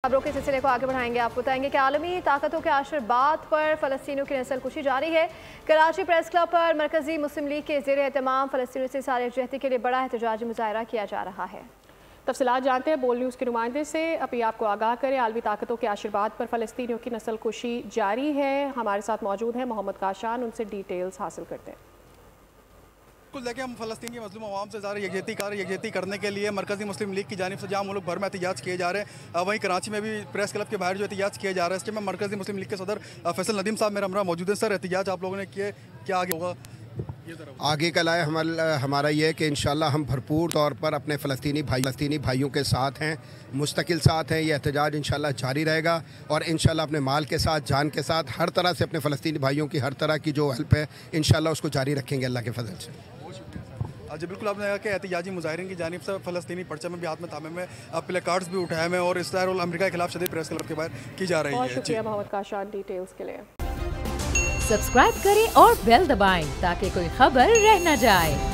खबरों के सिलसिले को आगे बढ़ाएंगे। आप बताएंगे कि आलमी ताकतों के आशीर्वाद पर फ़लस्तीनियों की नस्ल कुशी जारी है। कराची प्रेस क्लब पर मरकजी मुस्लिम लीग के ज़ेर एहतमाम फ़लस्तीनियों से सारे यकजहती के लिए बड़ा एहतजाजी मुजाहरा किया जा रहा है। तफसीलात जानते हैं बोल न्यूज़ के नुमाइंदे से। अभी आपको आगाह करें, आलमी ताकतों के आशीर्वाद पर फ़लस्तीनियों की नस्ल कुशी जारी है। हमारे साथ मौजूद हैं मोहम्मद काशान, उनसे डिटेल्स हासिल करते हैं। कुल देखिए, हम फ़लस्तीन की मज़लूम आवाम से ज़्यादा यकजहती करने के लिए मरकज़ी मुस्लिम लीग की जानिब से जहाँ मुल्क भर में एहतजाज किए जा रहे हैं, वहीं कराची में भी प्रेस क्लब के बाहर जो एहतजाज किया जा रहा है, इसमें मरकज़ी मुस्लिम लीग के सदर फैसल नदीम साहब मेरे हमरा मौजूद है। सर, एहतजाज आप लोगों ने किए, क्या आगे होगा? आगे का लाए हमारा ये है कि इंशाल्लाह हम भरपूर तौर पर अपने फ़लस्तीनी भाइयों के साथ हैं, मुस्तकिल साथ हैं। ये एहतजाज इंशाल्लाह जारी रहेगा और इंशाल्लाह अपने माल के साथ, जान के साथ, हर तरह से अपने फ़लस्तीनी भाइयों की हर तरह की जो हेल्प है इंशाल्लाह उसको जारी रखेंगे अल्लाह के फजल से। जी बिल्कुल, आपने कहा कि एहतजाजी मुजाहिरीन की जानिब से फ़लस्तीनी परचम में भी हाथ में थामे में प्ले कार्ड्स भी उठाए हुए और इसराइल और अमेरिका के खिलाफ शदीद प्रेस क्लब के बाहर की जा रही है। शुक्रिया मोहम्मद काशान डिटेल्स के लिए। सब्सक्राइब करें और बेल दबाएं ताकि कोई खबर रह न जाए।